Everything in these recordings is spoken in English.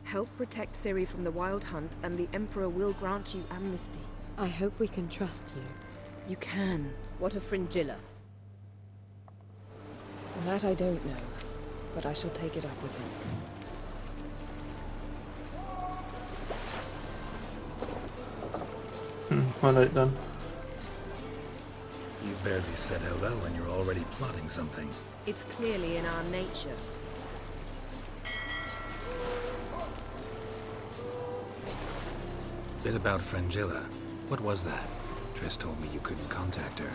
Help protect Ciri from the Wild Hunt, and the Emperor will grant you amnesty. I hope we can trust you. You can. What of Fringilla? That I don't know, but I shall take it up with him. Alright then. You barely said hello and you're already plotting something. It's clearly in our nature. Bit about Fringilla. What was that? Triss told me you couldn't contact her.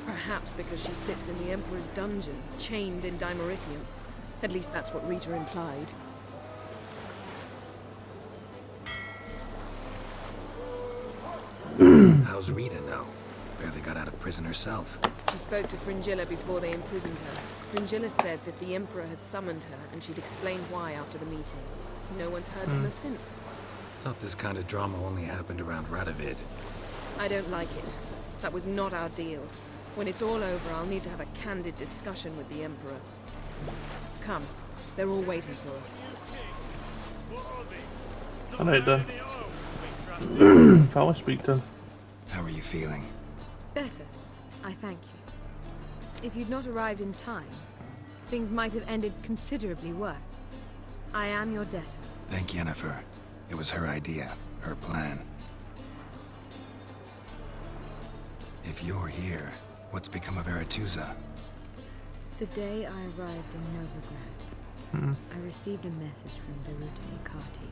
Perhaps because she sits in the Emperor's dungeon, chained in Dimeritium. At least that's what Rita implied. How's Rita know? Barely got out of prison herself. She spoke to Fringilla before they imprisoned her. Fringilla said that the Emperor had summoned her, and she'd explained why after the meeting. No one's heard from her since. Thought this kind of drama only happened around Radovid. I don't like it. That was not our deal. When it's all over, I'll need to have a candid discussion with the Emperor. Come. They're all waiting for us. Alright then. I'll speak to him. How are you feeling? Better. I thank you. If you'd not arrived in time, things might have ended considerably worse. I am your debtor. Thank Yennefer. It was her idea, her plan. If you're here, what's become of Aretuza? The day I arrived in Novigrad, I received a message from Virute Kati.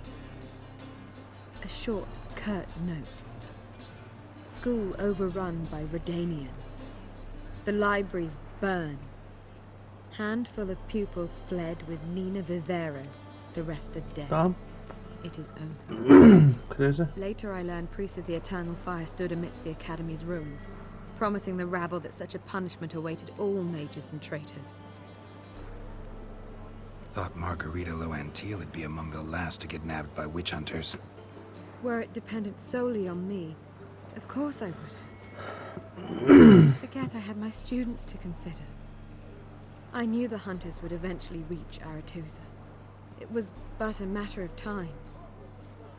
A short, curt note. School overrun by Redanians. The libraries burned. Handful of pupils fled with Nina Vivero. The rest are dead. Damn. It is over. Crazy. Later I learned priests of the Eternal Fire stood amidst the Academy's ruins, promising the rabble that such a punishment awaited all mages and traitors. Thought Margarita Loantil would be among the last to get nabbed by witch hunters. Were it dependent solely on me, of course I would have. Forget I had my students to consider. I knew the hunters would eventually reach Aretuza. It was but a matter of time.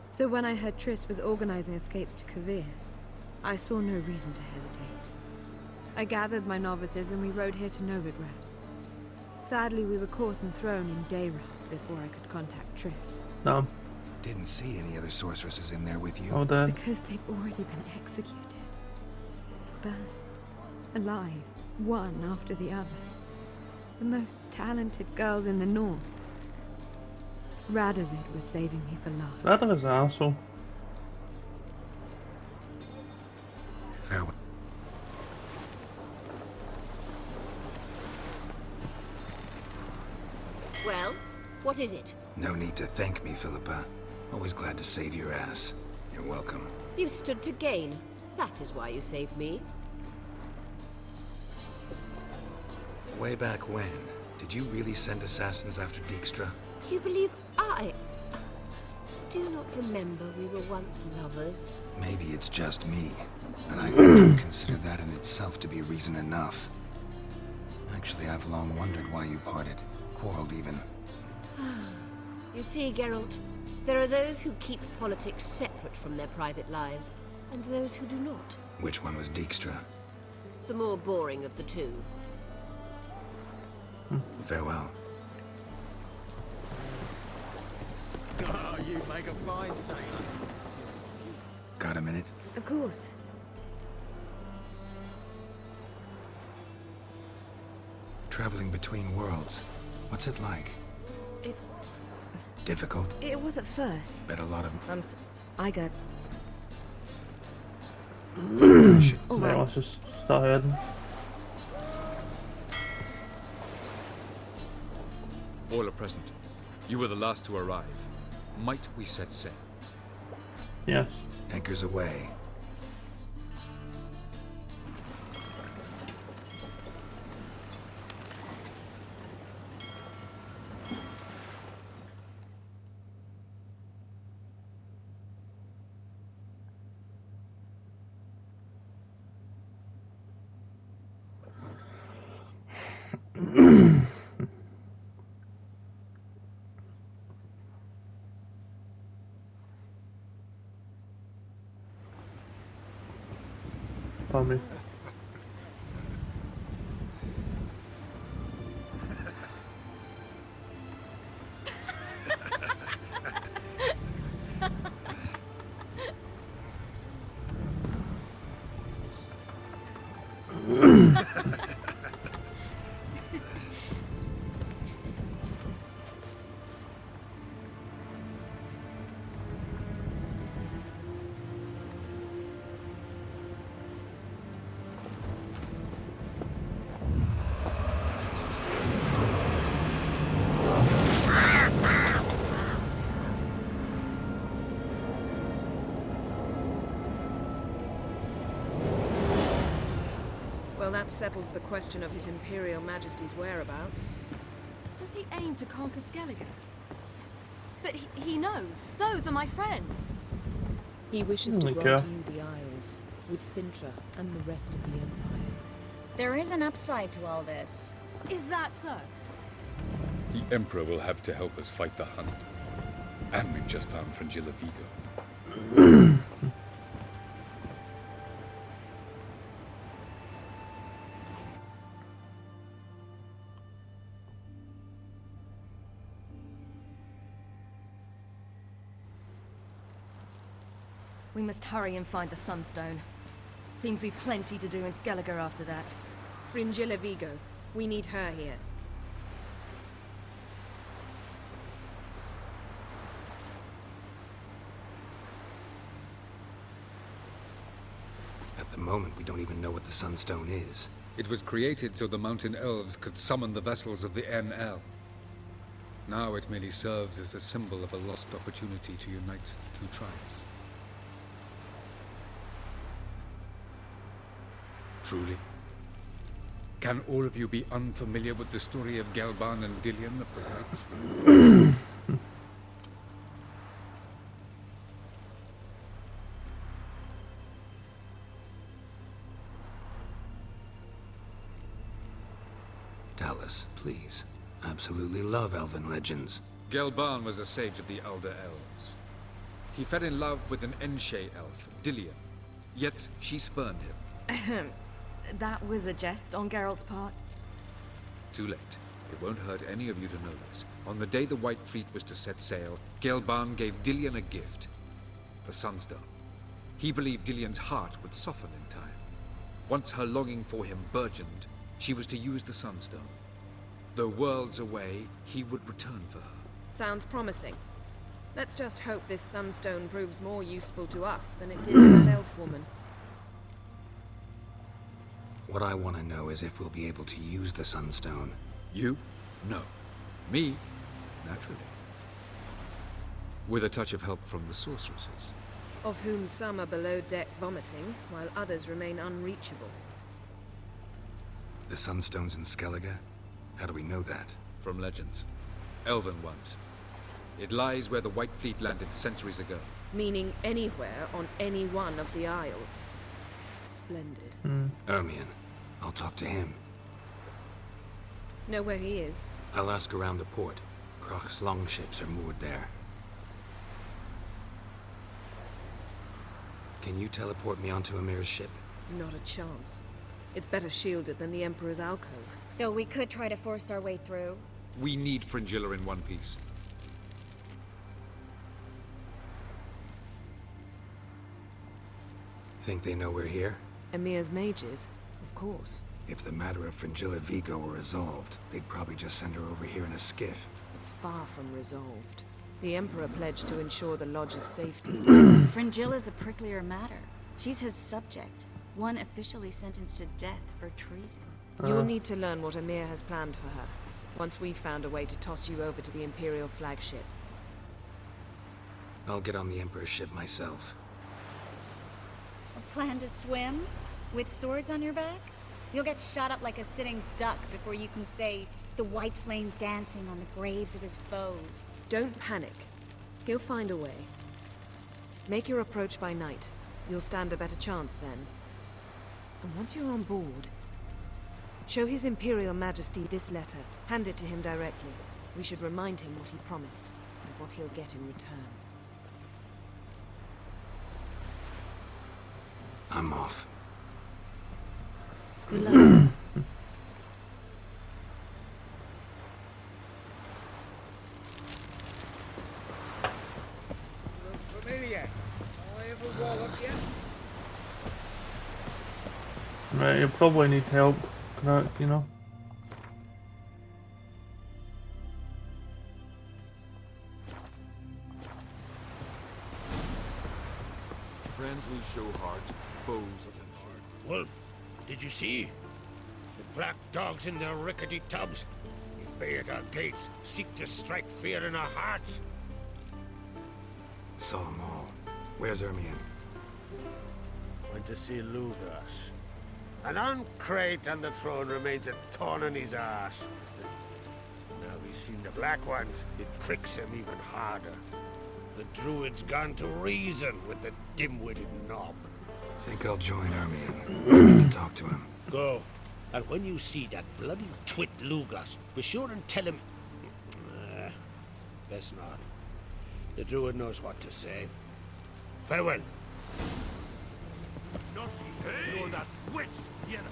So when I heard Triss was organizing escapes to Kovir, I saw no reason to hesitate. I gathered my novices and we rode here to Novigrad. Sadly, we were caught and thrown in Dayrad before I could contact Triss. Damn. Didn't see any other sorceresses in there with you. Oh, then. Because they'd already been executed. Burned. Alive. One after the other. The most talented girls in the north. Radovid was saving me for last. That is an asshole. Farewell. Well, what is it? No need to thank me, Philippa. Always glad to save your ass. You're welcome. You stood to gain. That is why you saved me. Way back when, did you really send assassins after Dijkstra? You believe I do not remember we were once lovers? Maybe it's just me, but I don't consider that in itself to be reason enough. Actually, I've long wondered why you parted. Quarreled even. You see, Geralt, there are those who keep politics separate from their private lives, and those who do not. Which one was Dijkstra? The more boring of the two. Farewell. Oh, you make a fine sailor. Got a minute? Of course. Traveling between worlds. What's it like? It's... Difficult? It was at first. Bet a lot of... I got... should... All Yeah, right. let's just start heading. All are present. You were the last to arrive. Might we set sail? Yes. Anchors away. Tommy. Well, that settles the question of His Imperial Majesty's whereabouts. Does he aim to conquer Skellige? But he knows. Those are my friends. He wishes to Okay. grant you the Isles, with Sintra and the rest of the Empire. There is an upside to all this. Is that so? The Emperor will have to help us fight the Hunt. And we've just found Fringilla Vigo. We must hurry and find the Sunstone. Seems we've plenty to do in Skellige after that. Fringilla Vigo. We need her here. At the moment, we don't even know what the Sunstone is. It was created so the Mountain Elves could summon the vessels of the NL. Now it merely serves as a symbol of a lost opportunity to unite the two tribes. Truly? Can all of you be unfamiliar with the story of Gelban and Dillion of the White Fleet? Tell us, please. Absolutely love elven legends. Gelban was a sage of the Elder Elves. He fell in love with an Enshe elf, Dillion. Yet she spurned him. That was a jest on Geralt's part. Too late. It won't hurt any of you to know this. On the day the White Fleet was to set sail, Gelban gave Dillion a gift. The Sunstone. He believed Dillion's heart would soften in time. Once her longing for him burgeoned, she was to use the Sunstone. Though worlds away, he would return for her. Sounds promising. Let's just hope this Sunstone proves more useful to us than it did to that elf woman. What I want to know is if we'll be able to use the Sunstone. You? No. Me? Naturally. With a touch of help from the sorceresses. Of whom some are below deck vomiting, while others remain unreachable. The Sunstone's in Skellige? How do we know that? From legends. Elven ones. It lies where the White Fleet landed centuries ago. Meaning anywhere on any one of the Isles. Splendid. Ermion. I'll talk to him. Know where he is? I'll ask around the port. Croc's longships are moored there. Can you teleport me onto Amir's ship? Not a chance. It's better shielded than the Emperor's alcove. Though we could try to force our way through. We need Fringilla in one piece. Think they know we're here? Emir's mages, of course. If the matter of Fringilla Vigo were resolved, they'd probably just send her over here in a skiff. It's far from resolved. The Emperor pledged to ensure the Lodge's safety. Fringilla's a pricklier matter. She's his subject, one officially sentenced to death for treason. You'll need to learn what Emir has planned for her, once we've found a way to toss you over to the Imperial flagship. I'll get on the Emperor's ship myself. A plan to swim? With swords on your back? You'll get shot up like a sitting duck before you can say the white flame dancing on the graves of his foes. Don't panic. He'll find a way. Make your approach by night. You'll stand a better chance then. And once you're on board, show His Imperial Majesty this letter. Hand it to him directly. We should remind him what he promised, and what he'll get in return. I'm off. Good luck. Look familiar. I ever wallop yet? Right, you probably need help. That, you know. Friends we show heart, foes of the heart. Wolf, did you see? The black dogs in their rickety tubs. They bay at our gates, seek to strike fear in our hearts. Saw 'em all. Where's Ermion? Went to see Lugas. An uncrate on the throne remains a thorn in his ass. Now he's seen the Black Ones, it pricks him even harder. The Druid's gone to reason with the dim-witted knob. Think I'll join Ermion. I need to talk to him. Go. And when you see that bloody twit Lugas, be sure and tell him... best not. The Druid knows what to say. Farewell. Hey! You're that witch, you know.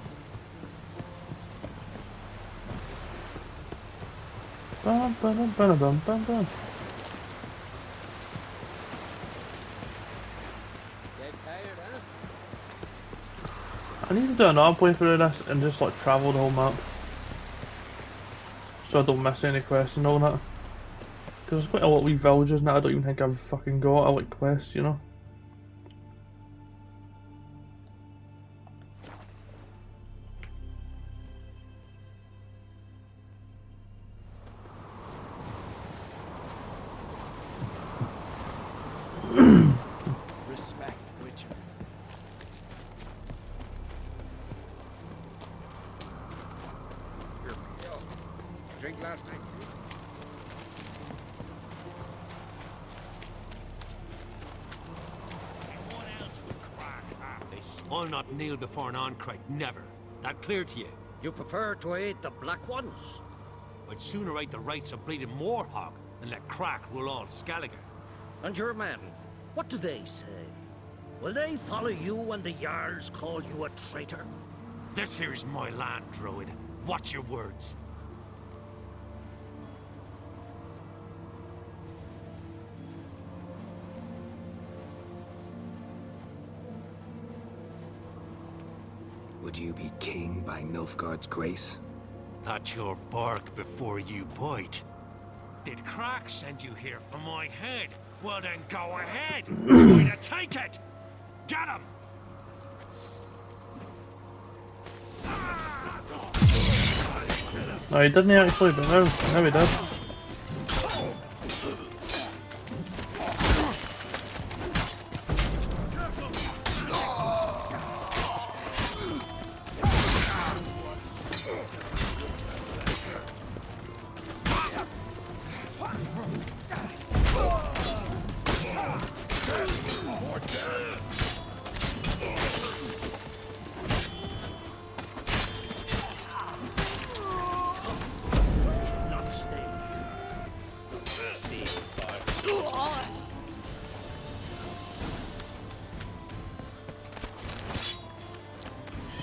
Bum, bum, bum, bum, bum, bum. Get tired, huh? I need to do another playthrough of this and just like travel the whole map. So I don't miss any quests and all that. Because there's quite a lot of wee villages now I don't even think I've fucking got. I like quests, you know. Respect, Witcher. Here we go. Drink last night? What else would crack this? I'll not kneel before an Oncrite, never. That clear to you? You prefer to aid the Black Ones? I'd sooner aid the rights of bleeding Moorhog than let Crack rule all Skellige. And your men, what do they say? Will they follow you when the Jarls call you a traitor? This here is my land, Druid. Watch your words. Would you be king by Nilfgaard's grace? That's your bark before you bite. Did Crack send you here for my head? Well then go ahead! Try to take it! Get him! No, he didn't actually, but now he does. Not stay. See,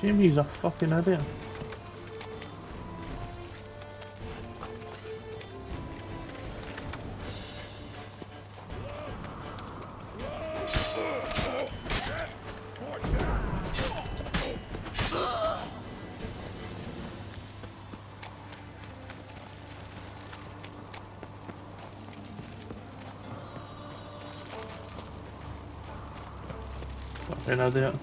Shame he's a fucking idiot. Fucking idiot.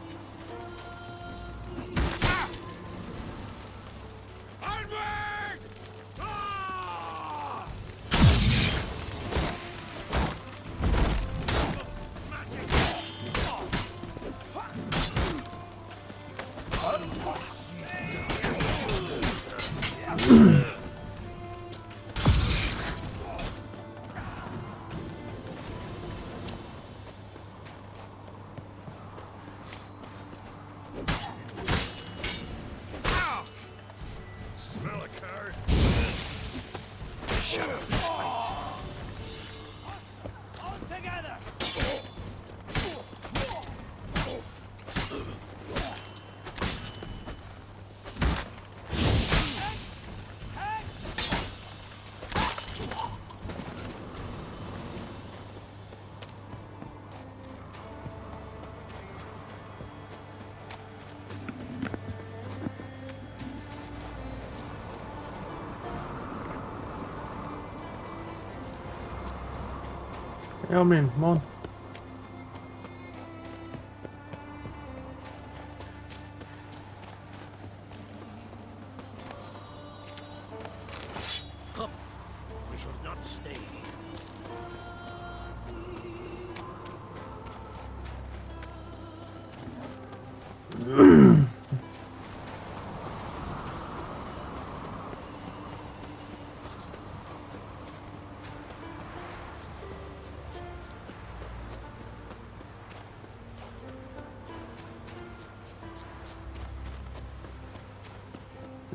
Smell a card? Shut up. All together! Yeah, I mean, come on. Come. We should not stay.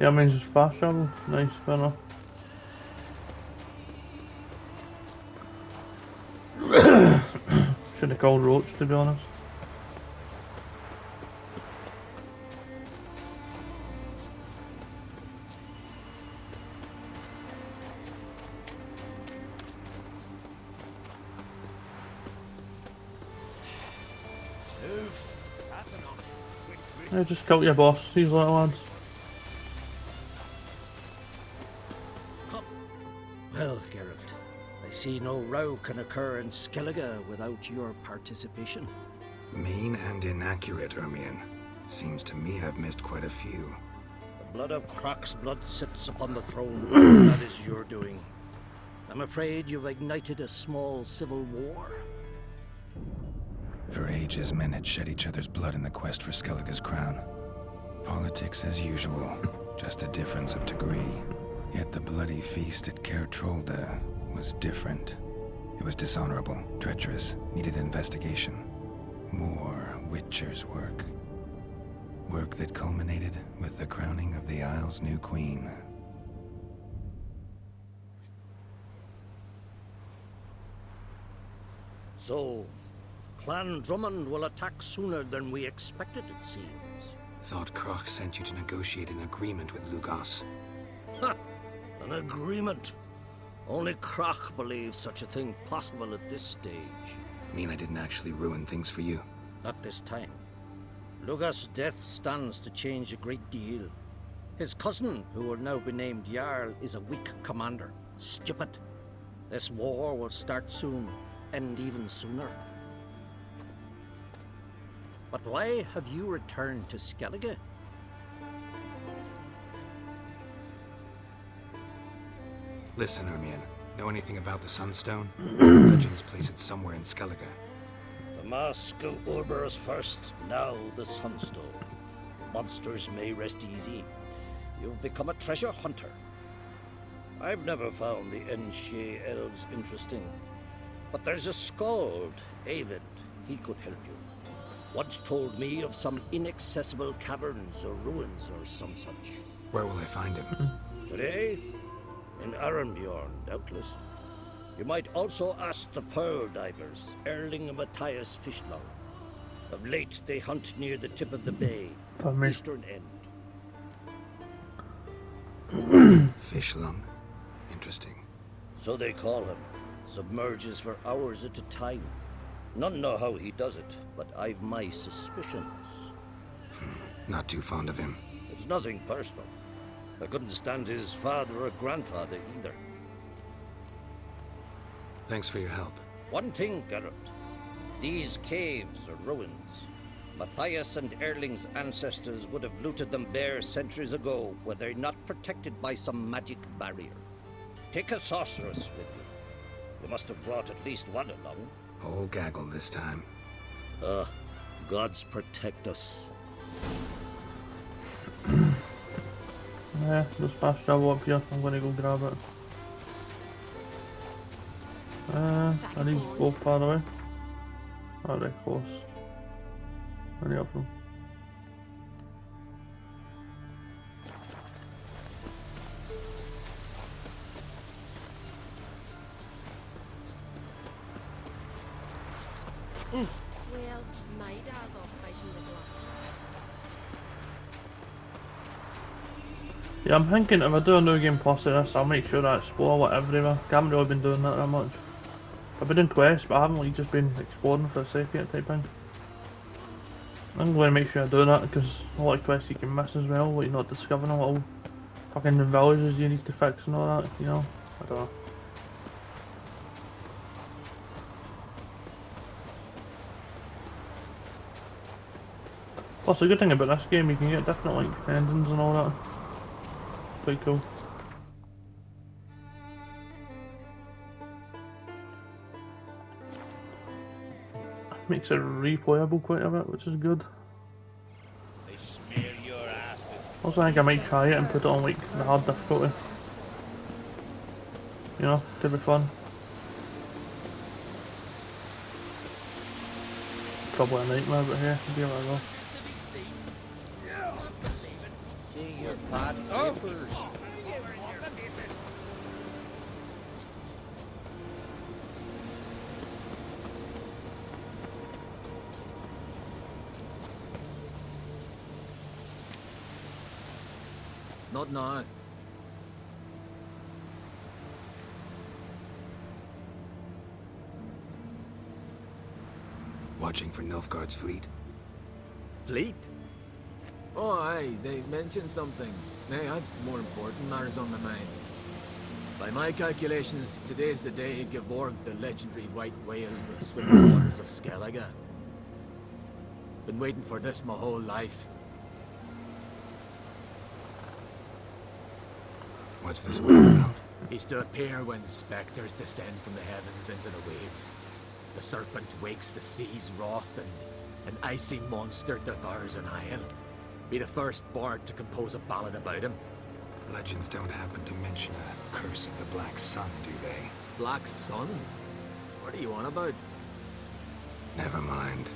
Yeah, I mean, just fast travel. Nice, spinner. Should have called Roach, to be honest. Yeah, just kill your boss, these little lads. Come. Well, Geralt, I see no row can occur in Skellige without your participation. Mean and inaccurate, Ermion. Seems to me I've missed quite a few. The blood of Croc's blood sits upon the throne. That is your doing. I'm afraid you've ignited a small civil war. For ages, men had shed each other's blood in the quest for Skellige's crown. Politics as usual, just a difference of degree. Yet the bloody feast at Caer Trolda was different. It was dishonorable, treacherous, needed investigation. More Witcher's work. Work that culminated with the crowning of the Isle's new queen. So, Clan Drummond will attack sooner than we expected, it seems. Thought Croc sent you to negotiate an agreement with Lugos. Ha! An agreement. Only Croc believes such a thing possible at this stage. Mean I didn't actually ruin things for you? Not this time. Lugos' death stands to change a great deal. His cousin, who will now be named Jarl, is a weak commander. Stupid. This war will start soon, end even sooner. But why have you returned to Skellige? Listen, Ermion. Know anything about the Sunstone? Legends place it somewhere in Skellige. The Mask of Urbers first, now the Sunstone. Monsters may rest easy. You've become a treasure hunter. I've never found the Enshe elves interesting. But there's a skald, Avid. He could help you. Once told me of some inaccessible caverns or ruins or some such. Where will I find him? Today? In Arenbjorn, doubtless. You might also ask the Pearl Divers, Erling and Matthias Fishlung. Of late, they hunt near the tip of the bay, eastern end. Fishlung. Interesting. So they call him. Submerges for hours at a time. None know how he does it, but I've my suspicions. Not too fond of him. It's nothing personal. I couldn't stand his father or grandfather either. Thanks for your help. One thing, Geralt. These caves are ruins. Matthias and Erling's ancestors would have looted them bare centuries ago were they not protected by some magic barrier. Take a sorceress with you. You must have brought at least one along. Whole gaggle this time. Gods protect us. Yeah, just fast travel up here. I'm gonna go grab it. Are these both far away? Are they close? Any of them? Well, Maida's off fighting the glass. Yeah, I'm thinking if I do a new game plus of this, I'll make sure I explore everywhere. I haven't really been doing that much. I've been doing quests, but I haven't like just been exploring for the sake of it type thing. I'm going to make sure I do that because a lot of quests you can miss as well, like you're not discovering a little fucking villages you need to fix and all that, you know? I don't know. Plus, the good thing about this game, you can get different like endings and all that. Quite cool. Makes it replayable quite a bit, which is good. They smear your ass with Also, I think I might try it and put it on like the hard difficulty. You know, to be fun. Probably a nightmare, but here, give it a go. See your bad papers. Not now. Watching for Nilfgaard's fleet. Fleet? Oh, aye, they mentioned something. Nay, I've more important matters on my mind. By my calculations, today's the day Gevorg, the legendary white whale, will swim the waters of Skellige. Been waiting for this my whole life. What's this whale about? He's to appear when spectres descend from the heavens into the waves. The serpent wakes the sea's wrath, and an icy monster devours an isle. Be the first bard to compose a ballad about him. Legends don't happen to mention a curse of the Black Sun, do they? Black Sun? What are you on about? Never mind.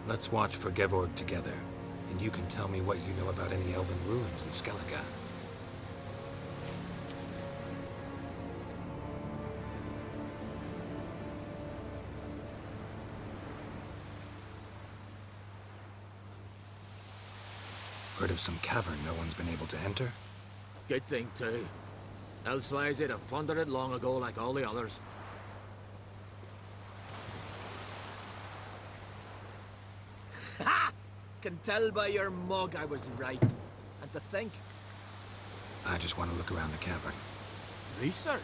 Let's watch for Gevorg together, and you can tell me what you know about any elven ruins in Skellige. Heard of some cavern no one's been able to enter? Good thing, too. Elsewise, they'd have plundered it long ago like all the others. Ha! Can tell by your mug I was right. And to think... I just want to look around the cavern. Research?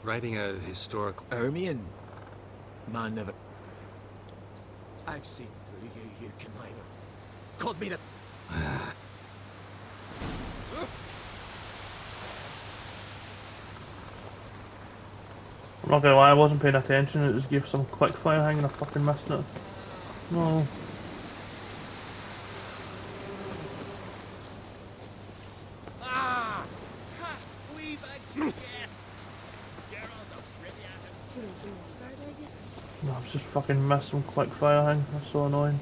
Writing a historical... Ermion? Man never... I've seen through you, you conniver. Called me the... I'm not gonna lie, I wasn't paying attention, it just gave some quick fire hanging, I fucking missed it. No. Ah! Ha! We've a guess! Geralt of Rivia. No, I've just fucking missed some quick fire hang, that's so annoying.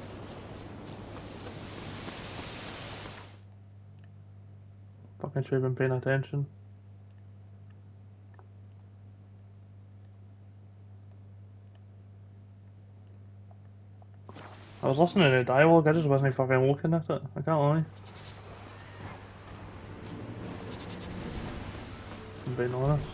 Fucking should have been paying attention. I was listening to the dialogue, I just wasn't fucking looking at it, I can't lie. I'm being honest.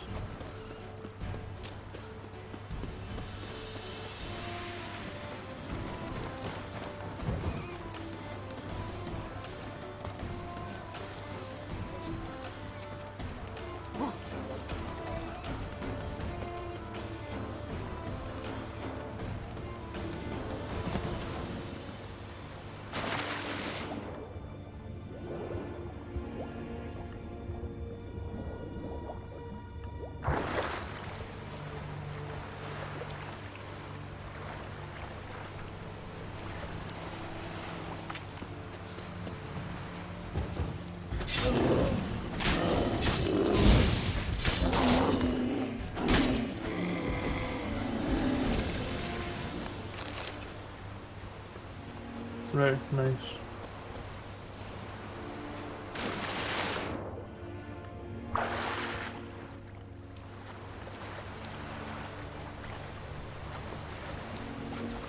Right, nice.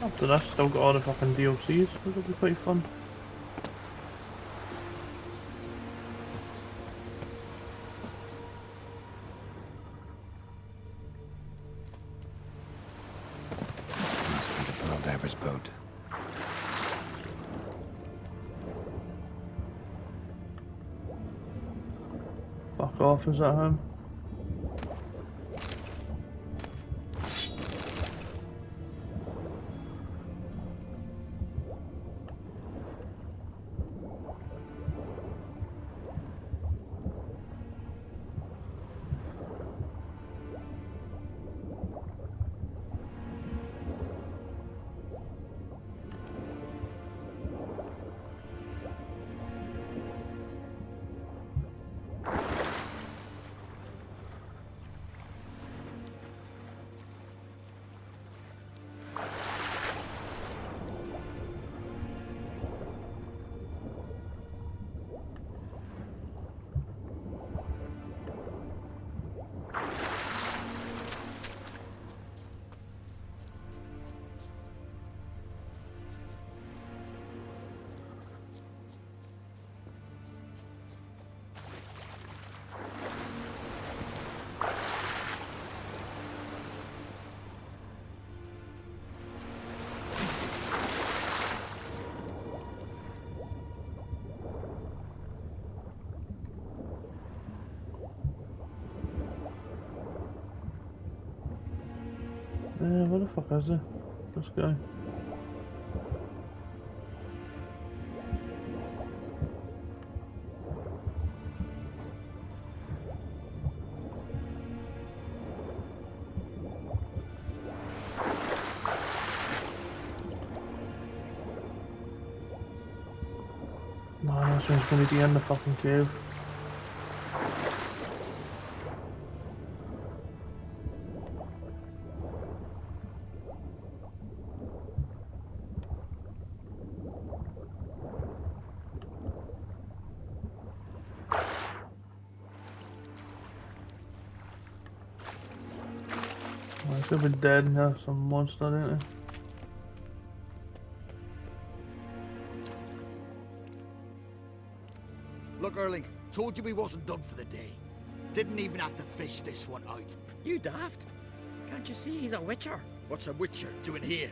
After this, still got all the fucking DLCs, which will be quite fun. Must be the Pearl Diver's boat. Fuck off, is that him? Where the fuck is he? This guy. Man, this one's gonna be in the fucking cave. I should be dead and have some monster, ain't it? Look, Erling, told you we wasn't done for the day. Didn't even have to fish this one out. You daft? Can't you see he's a witcher? What's a witcher doing here?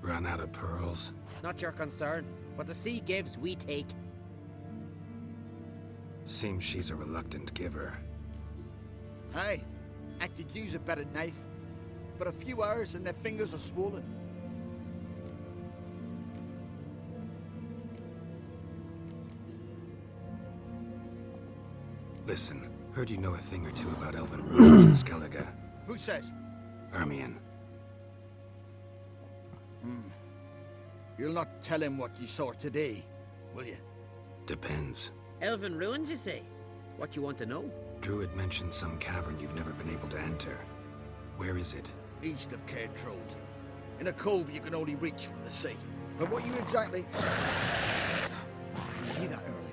Run out of pearls? Not your concern. What the sea gives, we take. Seems she's a reluctant giver. Aye, I could use a better knife. But a few hours and their fingers are swollen. Listen, heard you know a thing or two about elven ruins in Skellige. Who says? Hermione. You'll not tell him what you saw today, will you? Depends. Elven ruins, you say? What you want to know? Druid mentioned some cavern you've never been able to enter. Where is it? East of Caer Trode. In a cove you can only reach from the sea. But what you exactly... You hear that, Early?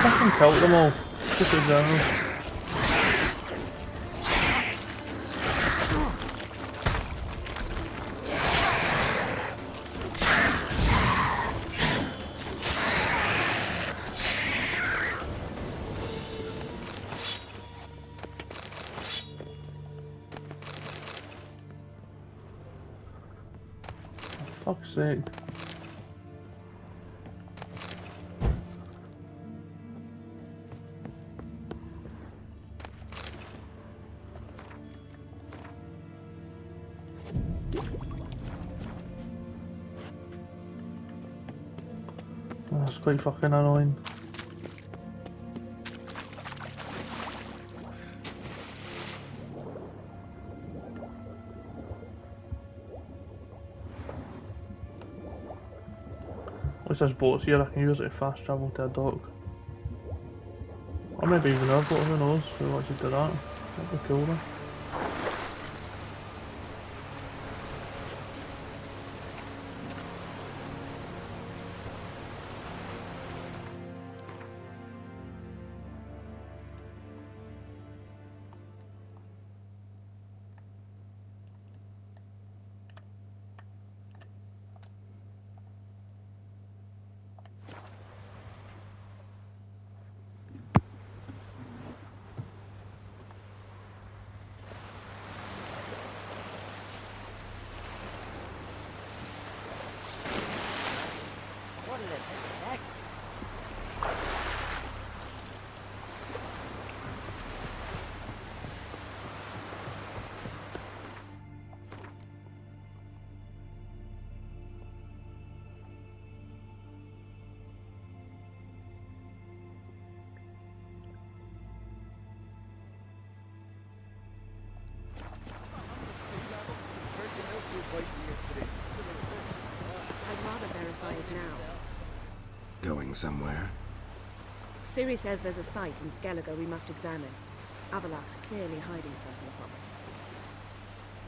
Fucking killed them all. Just in general. For fuck's sake. That's quite fucking annoying. At least there's boats here, I can use it to fast travel to a dock. Or maybe even our boat, who knows, who wants to do that. That'd be cool then. What did it take next? I'd rather verify it now. Going somewhere? Ciri says there's a site in Skellige we must examine. Avalach's clearly hiding something from us.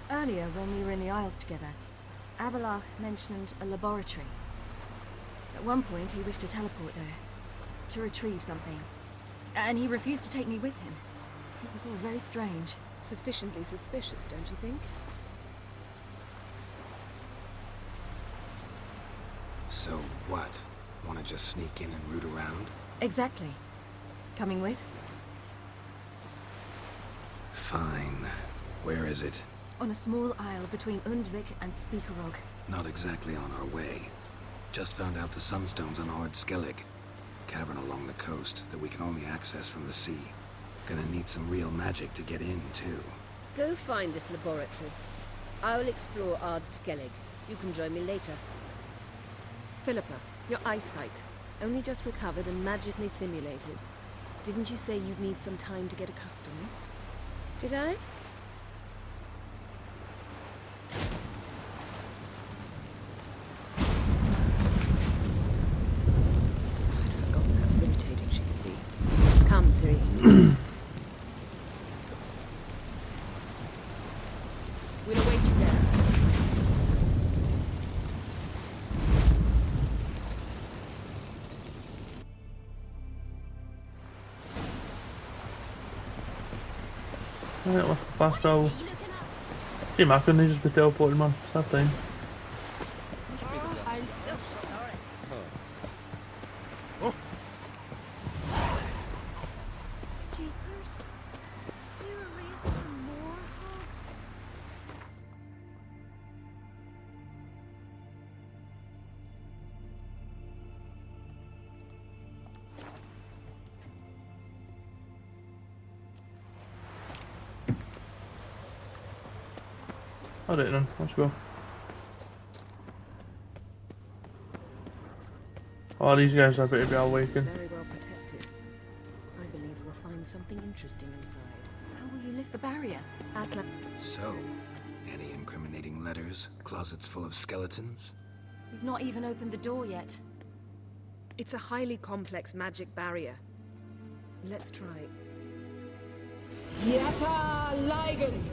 Earlier, when we were in the Isles together, Avalach mentioned a laboratory. At one point, he wished to teleport there, to retrieve something. and he refused to take me with him. It was all very strange. Sufficiently suspicious, don't you think? So what? Want to just sneak in and root around? Exactly. Coming with? Fine. Where is it? On a small isle between Undvik and Speakerog. Not exactly on our way. Just found out the Sunstone's on Ard Skellig. Cavern along the coast that we can only access from the sea. Gonna need some real magic to get in, too. Go find this laboratory. I'll explore Ard Skellig. You can join me later. Philippa, your eyesight. Only just recovered and magically simulated. Didn't you say you'd need some time to get accustomed? Did I? I'd forgotten how irritating she could be. Come, Ciri. We'll await you there. Right, let's go fast travel. See, Mac, couldn't just be teleported, man. It's that time. Jeepers. You're a real moorhog. Alright then, let's go. Oh, these guys are better be awakened. Very well protected. I believe we'll find something interesting inside. How will you lift the barrier? So, any incriminating letters? Closets full of skeletons? We've not even opened the door yet. It's a highly complex magic barrier. Let's try. Yata Ligen!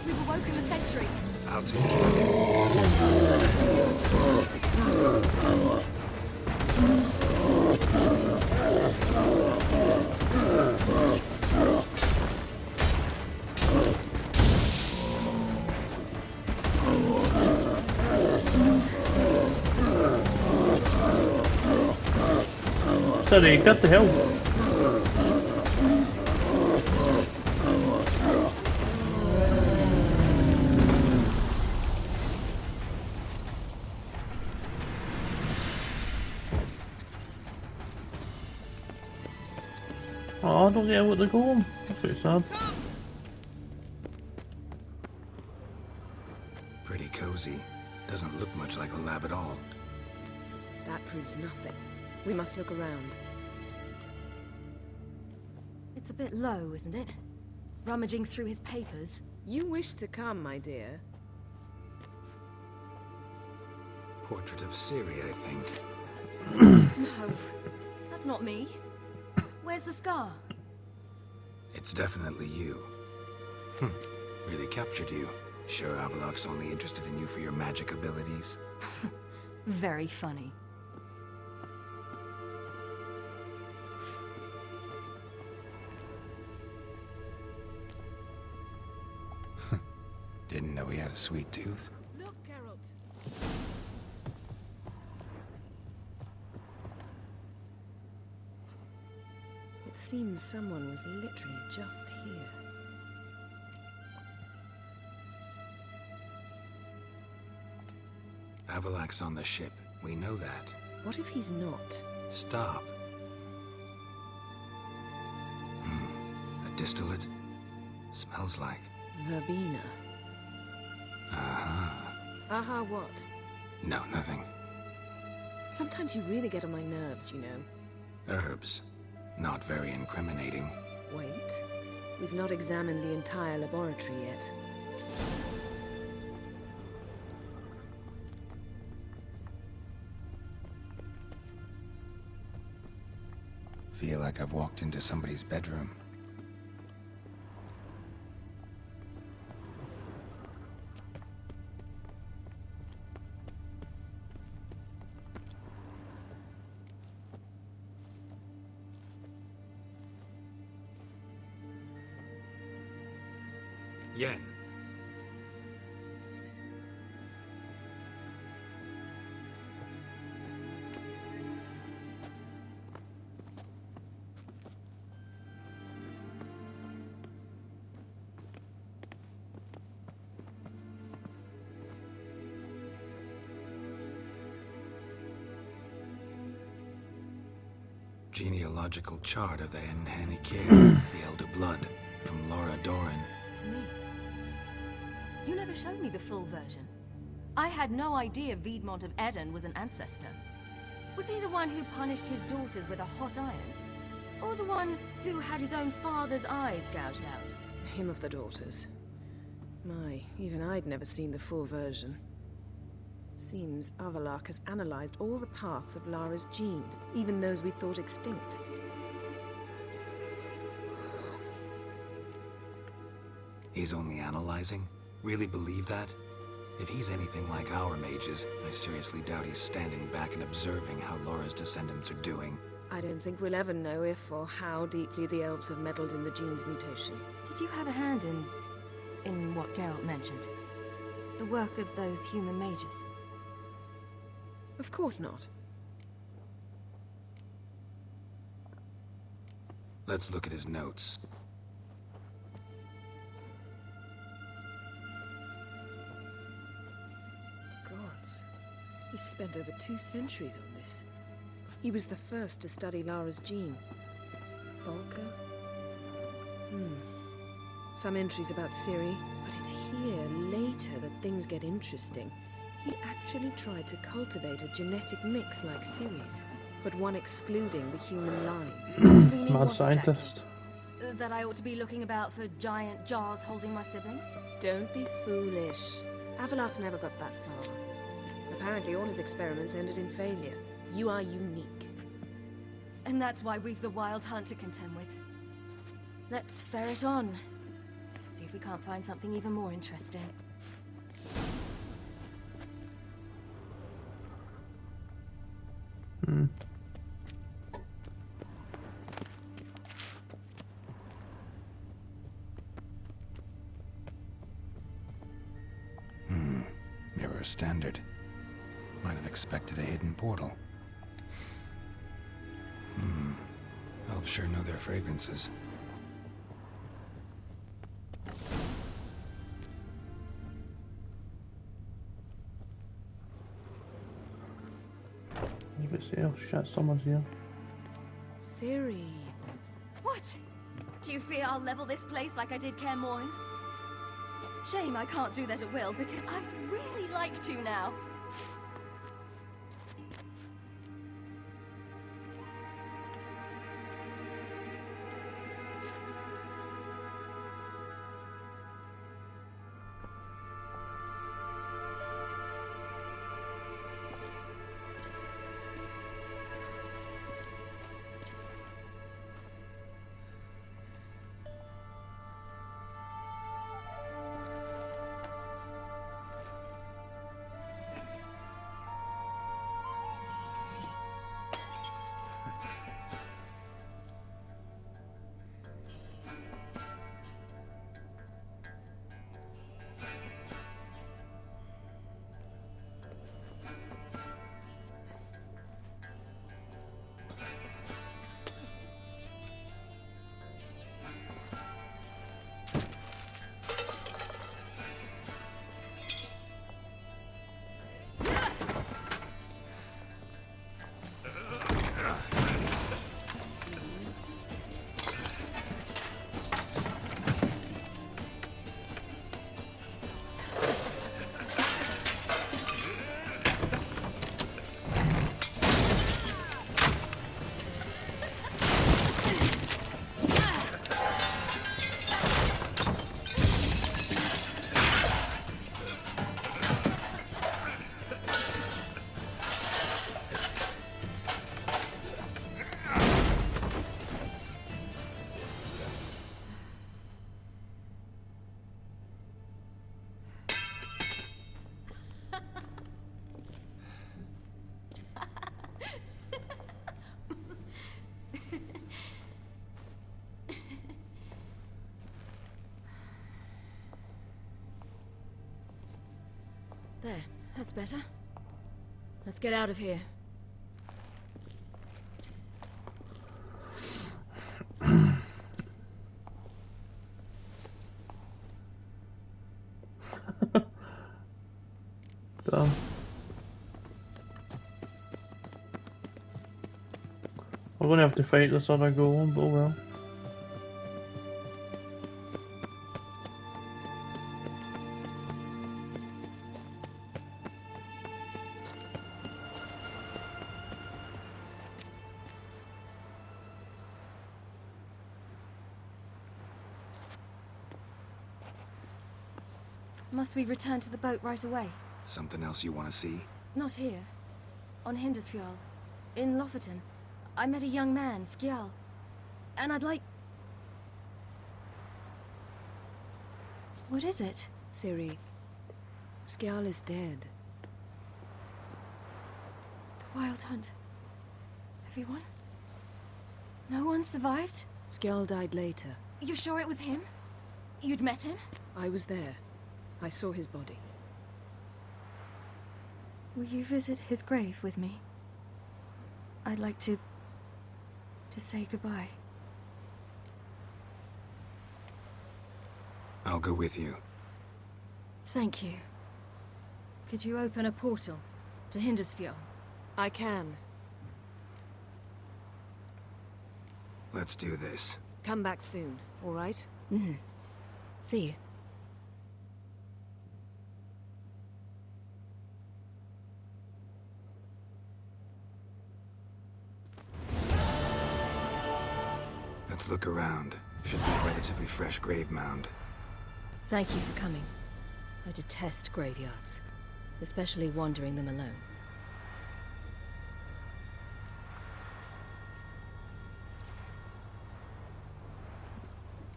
We've awoken the sentry. I'll take it. Sorry, what the hell? Oh, I don't get what they're going. That's pretty sad. Pretty cozy. Doesn't look much like a lab at all. That proves nothing. We must look around. It's a bit low, isn't it? Rummaging through his papers. You wish to come, my dear. Portrait of Ciri, I think. No, that's not me. Where's the scar? It's definitely you. Really captured you. Sure Avallac'h's only interested in you for your magic abilities? Very funny. Didn't know he had a sweet tooth. Look, Geralt. It seems someone was literally just here. Avallac'h's on the ship. We know that. What if he's not? Stop. A distillate? Smells like... Verbena. Aha. Aha, what? No, nothing. Sometimes you really get on my nerves, you know. Herbs. Not very incriminating. Wait. We've not examined the entire laboratory yet. Feel like I've walked into somebody's bedroom. Yen. Genealogical chart of the Enhanikir, the Elder Blood, from Laura Doran. To me. You never showed me the full version. I had no idea Viedmont of Eden was an ancestor. Was he the one who punished his daughters with a hot iron? Or the one who had his own father's eyes gouged out? Him of the daughters. My, even I'd never seen the full version. Seems Avallac'h has analyzed all the parts of Lara's gene, even those we thought extinct. He's only analyzing? Really believe that? If he's anything like our mages, I seriously doubt he's standing back and observing how Laura's descendants are doing. I don't think we'll ever know if or how deeply the elves have meddled in the gene's mutation. Did you have a hand in what Geralt mentioned? The work of those human mages? Of course not. Let's look at his notes. Gods. He spent over 2 centuries on this. He was the first to study Lara's gene. Volker? Some entries about Ciri, but it's here, later, that things get interesting. He actually tried to cultivate a genetic mix like Ciri's, but one excluding the human line. Mad scientist. That I ought to be looking about for giant jars holding my siblings? Don't be foolish. Avallac'h never got that far. Apparently all his experiments ended in failure. You are unique. And that's why we've the Wild Hunt to contend with. Let's ferret on. See if we can't find something even more interesting. Mirror standard. Might have expected a hidden portal. Elves sure know their fragrances. Leave it see. Oh shit, someone's here. Ciri. What? Do you fear I'll level this place like I did Kaer Morhen? Shame I can't do that at will, because I'd really like to now. There, that's better. Let's get out of here. Damn. I'm gonna have to fight this other golem, but oh well. Must we return to the boat right away? Something else you want to see? Not here. On Hindersfjall. In Lofoten. I met a young man, Skjal. And I'd like... What is it? Ciri, Skjal is dead. The Wild Hunt. Everyone? No one survived? Skjal died later. You sure it was him? You'd met him? I was there. I saw his body. Will you visit his grave with me? I'd like to say goodbye. I'll go with you. Thank you. Could you open a portal to Hindersfjall? I can. Let's do this. Come back soon, all right? Mm-hmm. See you. Let's look around. Should be a relatively fresh grave mound. Thank you for coming. I detest graveyards, especially wandering them alone.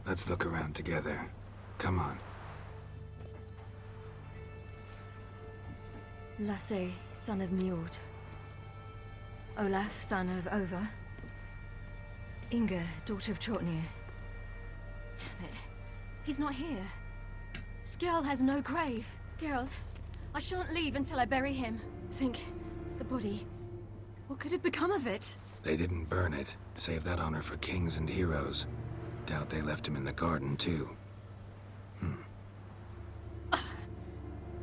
Let's look around together. Come on. Lasse, son of Njord. Olaf, son of Over. Inga, daughter of Trotnir. Damn it. He's not here. Skjal has no grave. Geralt, I shan't leave until I bury him. Think, the body. What could have become of it? They didn't burn it. Save that honor for kings and heroes. Doubt they left him in the garden, too.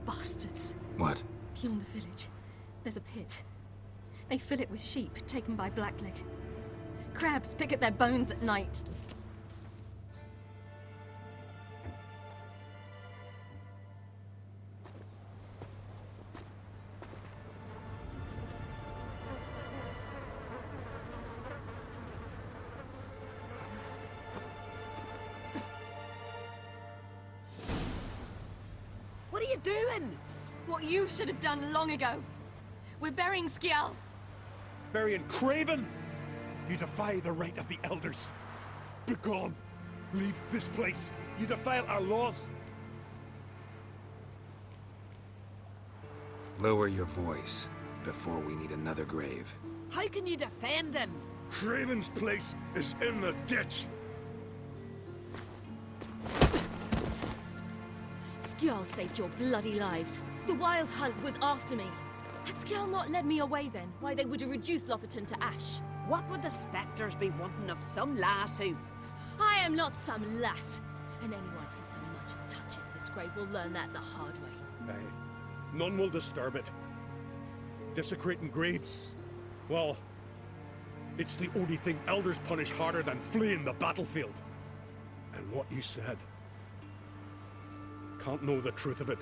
Bastards. What? Beyond the village, there's a pit. They fill it with sheep taken by Blackleg. Crabs pick at their bones at night. What are you doing? What you should have done long ago. We're burying Skjal. Burying Craven? You defy the right of the elders. Begone. Leave this place. You defile our laws. Lower your voice before we need another grave. How can you defend him? Craven's place is in the ditch. Skjal saved your bloody lives. The Wild Hunt was after me. Had Skjal not led me away then, why they would have reduced Lofoten to ash. What would the spectres be wanting of some lass who... I am not some lass. And anyone who so much as touches this grave will learn that the hard way. Aye. None will disturb it. Desecrating graves. Well, it's the only thing elders punish harder than fleeing the battlefield. And what you said. Can't know the truth of it.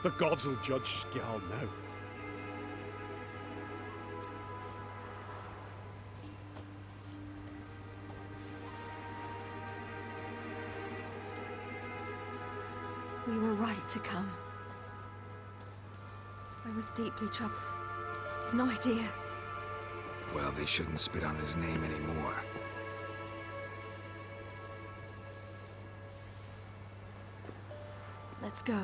The gods will judge Skjal now. We were right to come. I was deeply troubled. You've no idea. Well, they shouldn't spit on his name anymore. Let's go.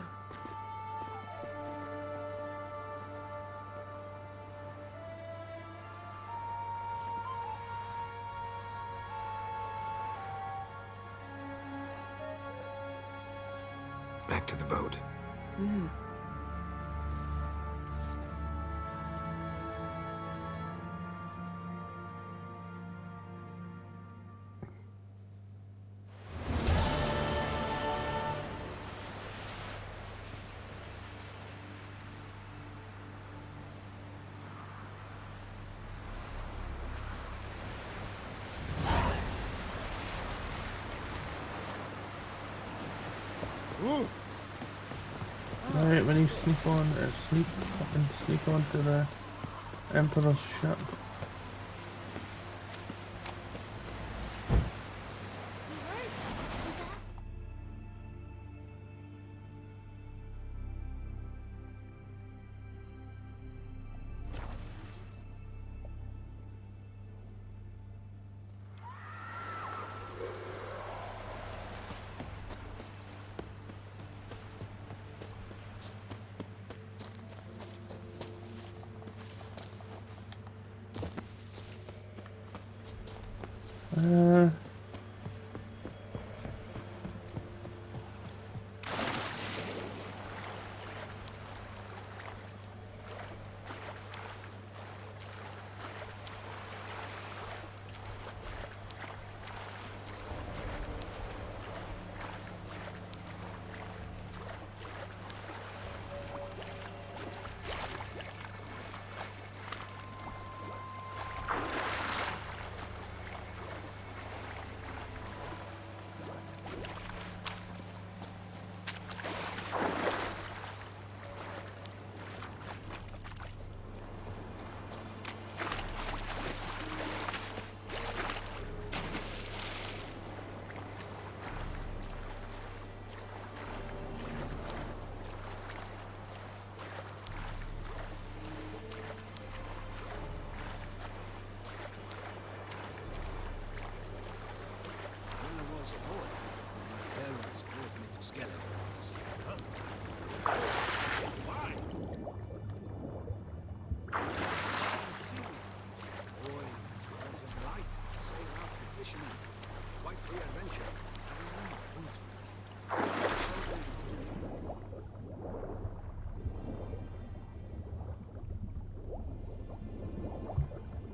Back to the boat. Mm-hmm. Right, we need to sneak onto the Emperor's ship.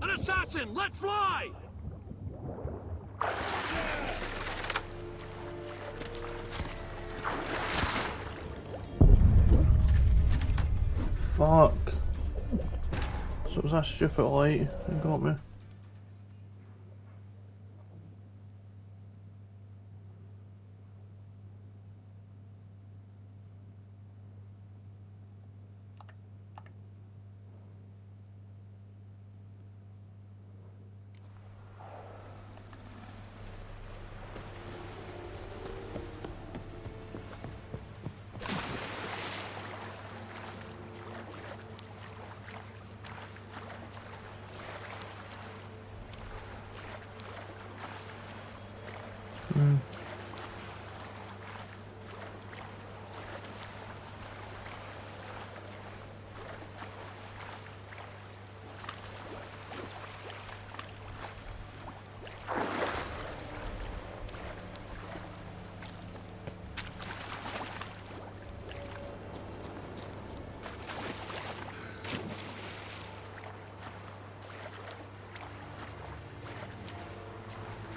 An assassin! Let fly! Fuck. So it was that stupid light that got me.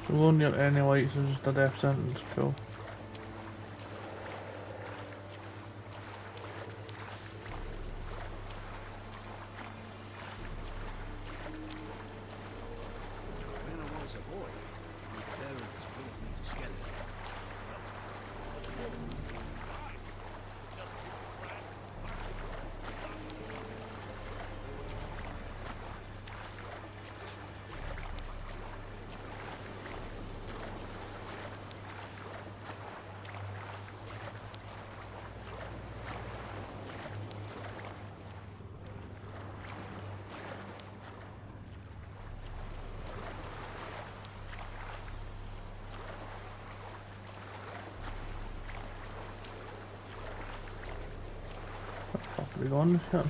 So we won't get any lights, it's just a death sentence, cool. When I was a boy, my parents brought me to Skeletons. Fuck, are we going this shit?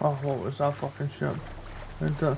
Oh, what was that fucking shit? Into